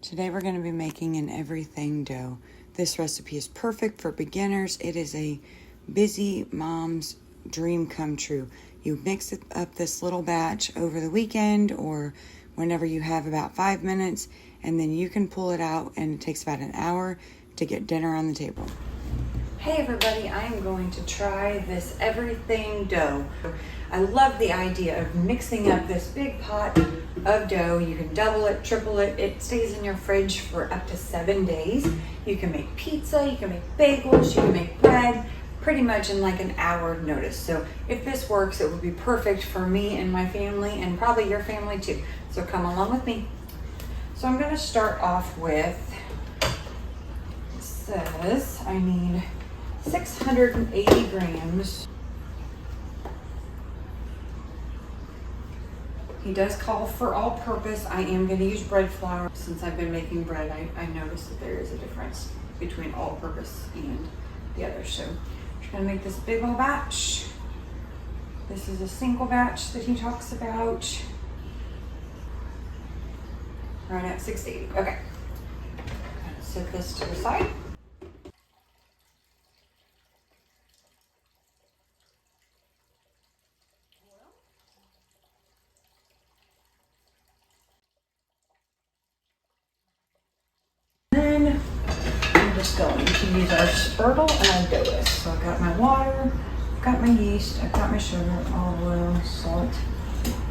Today we're going to be making an everything dough. This recipe is perfect for beginners. It is a busy mom's dream come true. You mix up this little batch over the weekend or whenever you have about 5 minutes, and then you can pull it out, and it takes about an hour to get dinner on the table. Hey everybody, I am going to try this everything dough. I love the idea of mixing up this big pot of dough. You can double it, triple it. It stays in your fridge for up to 7 days. You can make pizza, you can make bagels, you can make bread, pretty much in like an hour notice. So if this works, it would be perfect for me and my family, and probably your family too. So come along with me. So I'm gonna start off with, it says I need 680 grams. He does call for all purpose. I am going to use bread flour. Since I've been making bread, I noticed that there is a difference between all purpose and the other. So I'm just going to make this big old batch. This is a single batch that he talks about. Right at 680. Okay. I'm going to set this to the side. Then I'm just going to use our spurtle and our dough whisk. So I've got my water, I've got my yeast, I've got my sugar, olive oil, salt,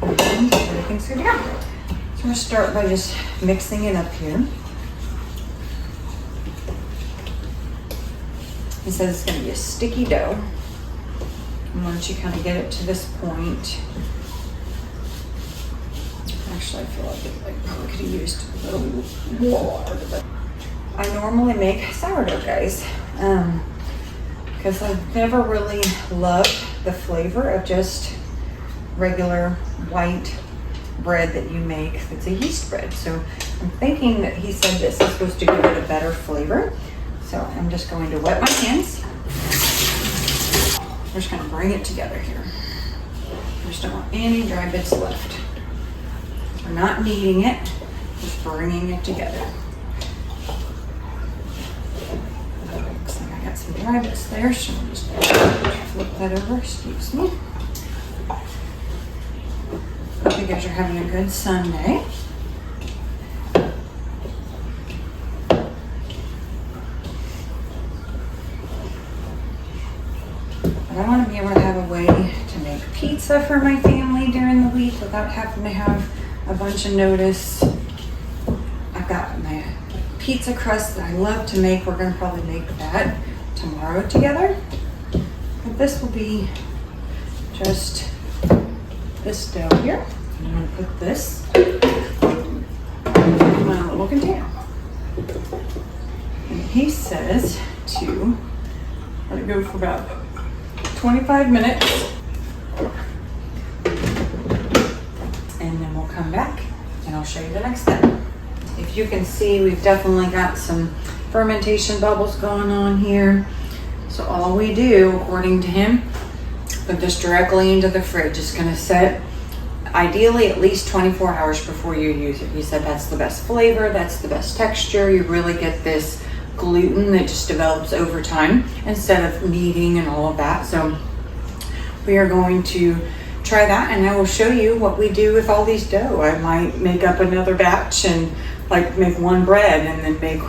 and everything's good to go. So I'm going to start by just mixing it up here. He says it's going to be a sticky dough. And once you kind of get it to this point, actually I feel like I probably could have used a little more water, but I normally make sourdough, guys, because I've never really loved the flavor of just regular white bread that you make that's a yeast bread. So I'm thinking that he said this is supposed to give it a better flavor. So I'm just going to wet my hands. We're just going to bring it together here. I just don't want any dry bits left. We're not kneading it, just bringing it together. Looks like I got some dry bits there, so I'll just flip that over, excuse me. Hope you guys are having a good Sunday. But I want to be able to have a way to make pizza for my family during the week without having to have a bunch of notice. I've got my pizza crust that I love to make. We're going to probably make that tomorrow together. But this will be just this dough here. I'm going to put this in my little container. And he says to let it go for about 25 minutes. And then we'll come back and I'll show you the next step. If you can see, we've definitely got some fermentation bubbles going on here. So all we do, according to him, put this directly into the fridge. It's going to set ideally at least 24 hours before you use it. He said that's the best flavor, that's the best texture. You really get this gluten that just develops over time instead of kneading and all of that. So we are going to try that, and I will show you what we do with all these dough. I might make up another batch and like make one bread and then make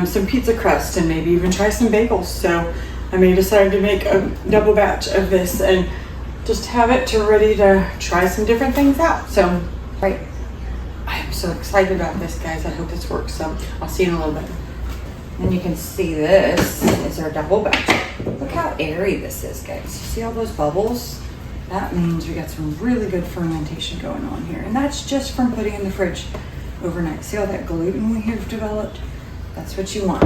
some pizza crust and maybe even try some bagels. So I may decide to make a double batch of this and just have it ready to try some different things out. So right, I am so excited about this, guys. I hope this works. So I'll see you in a little bit. And you can see this is our double batch. Look how airy this is, guys. You see all those bubbles? That means we got some really good fermentation going on here. And that's just from putting in the fridge overnight. See all that gluten we have developed? That's what you want.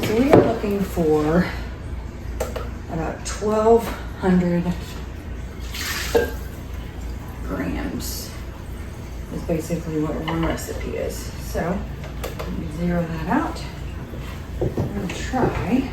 So we are looking for about 1,200 grams is basically what one recipe is. So let me zero that out. I'm going to try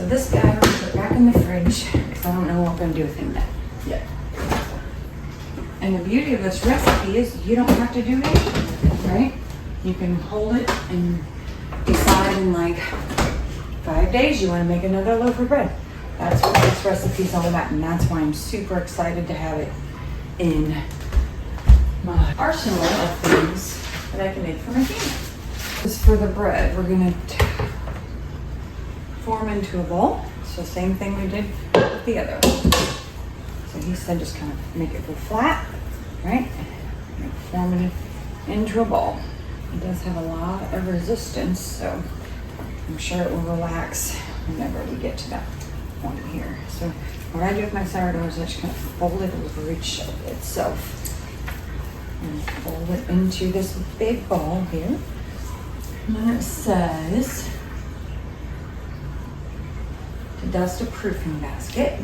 this guy we're gonna put back in the fridge because I don't know what we're gonna do with him yet. And the beauty of this recipe is you don't have to do anything, right? You can hold it and decide in like 5 days you want to make another loaf of bread. That's what this recipe is all about, and that's why I'm super excited to have it in my arsenal of things that I can make for my family. This is for the bread. We're gonna form into a bowl. So same thing we did with the other one. So he said just kind of make it go flat, right? And form it into a ball. It does have a lot of resistance, so I'm sure it will relax whenever we get to that point here. So what I do with my sourdough is I just kind of fold it over each of itself and fold it into this big ball here. And then it says to dust a proofing basket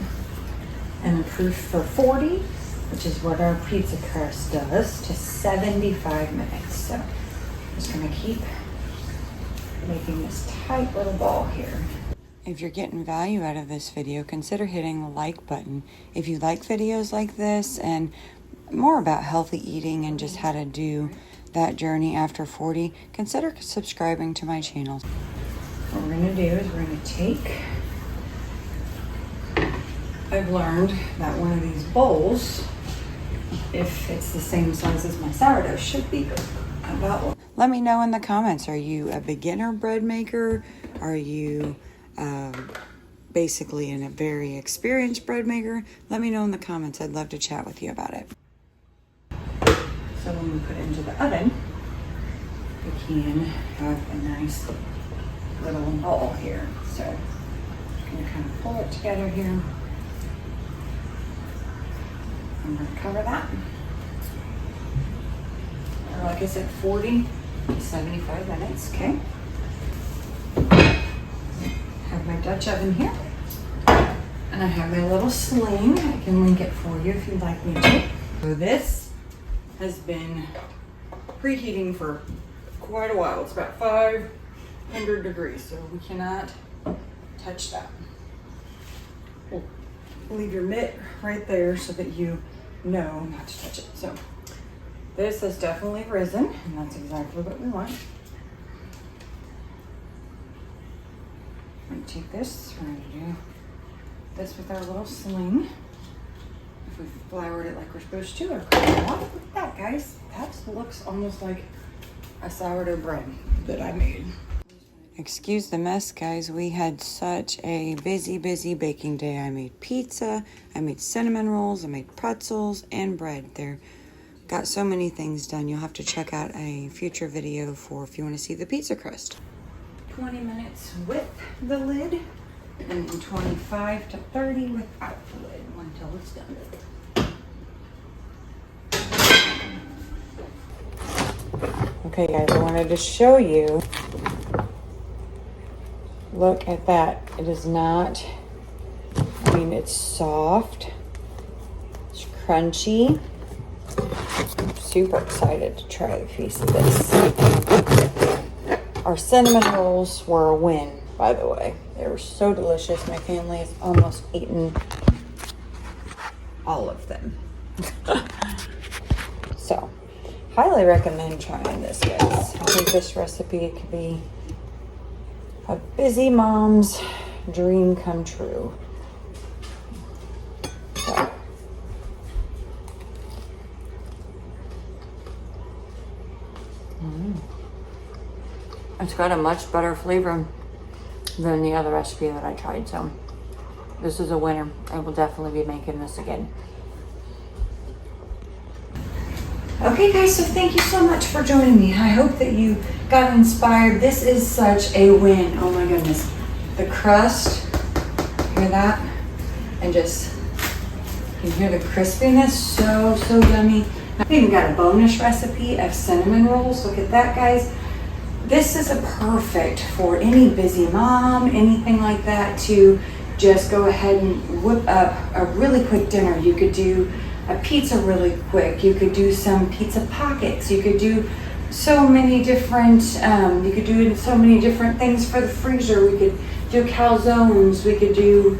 and a proof for 40, which is what our pizza crust does, to 75 minutes. So I'm just gonna keep making this tight little ball here. If you're getting value out of this video, consider hitting the like button. If you like videos like this and more about healthy eating and just how to do that journey after 40, consider subscribing to my channel. What we're gonna do is we're gonna take, I've learned that one of these bowls, if it's the same size as my sourdough, should be about. Let me know in the comments, are you a beginner bread maker? Are you basically a very experienced bread maker? Let me know in the comments. I'd love to chat with you about it. So when we put it into the oven, we can have a nice little ball here. So I'm going to kind of pull it together here. I'm going to cover that. Or like I said, 40 to 75 minutes, okay? Have my Dutch oven here, and I have my little sling. I can link it for you if you'd like me to. So this has been preheating for quite a while. It's about 500 degrees, so we cannot touch that. We'll leave your mitt right there so that you know not to touch it. So this has definitely risen, and that's exactly what we want. We're going to take this, we're going to do this with our little sling. If we floured it like we're supposed to, or cut it off. Look at that, guys. That looks almost like a sourdough bread that I made. Excuse the mess, guys. We had such a busy baking day. I made pizza, I made cinnamon rolls, I made pretzels, and bread. There, got so many things done. You'll have to check out a future video for if you want to see the pizza crust. 20 minutes with the lid, and then 25 to 30 without the lid until it's done. Okay, guys, I wanted to show you. Look at that. It is not, I mean, it's soft, it's crunchy. I'm super excited to try a piece of this. Our cinnamon rolls were a win, by the way. They were so delicious. My family has almost eaten all of them. So, highly recommend trying this, guys. I think this recipe could be a busy mom's dream come true. So. It's got a much better flavor than the other recipe that I tried, so this is a winner. I will definitely be making this again. Okay, guys, so thank you so much for joining me. I hope that you got inspired. This is such a win. Oh my goodness. The crust, hear that? And just, you hear the crispiness, so yummy. I even got a bonus recipe of cinnamon rolls. Look at that, guys. This is a perfect for any busy mom, anything like that, to just go ahead and whip up a really quick dinner. You could do a pizza really quick. You could do some pizza pockets. You could do so many different, you could do so many different things for the freezer. We could do calzones, we could do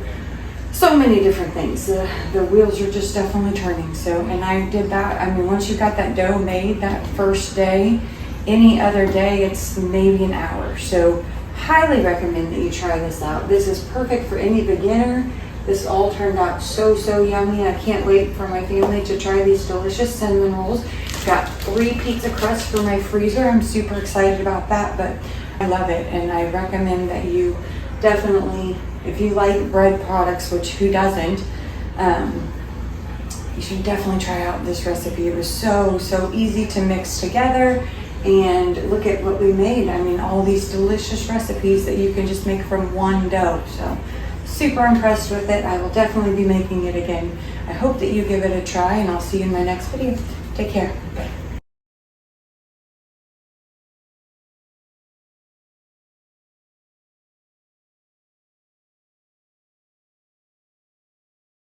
so many different things. The wheels are just definitely turning. So, and I did that. I mean, once you got that dough made that first day, any other day, it's maybe an hour. So highly recommend that you try this out. This is perfect for any beginner. This all turned out so, so yummy. I can't wait for my family to try these delicious cinnamon rolls. Got 3 pizza crusts for my freezer. I'm super excited about that, but I love it. And I recommend that you definitely, if you like bread products, which who doesn't, you should definitely try out this recipe. It was so, so easy to mix together. And look at what we made. I mean, all these delicious recipes that you can just make from one dough. So super impressed with it. I will definitely be making it again. I hope that you give it a try, and I'll see you in my next video. Take care. Bye.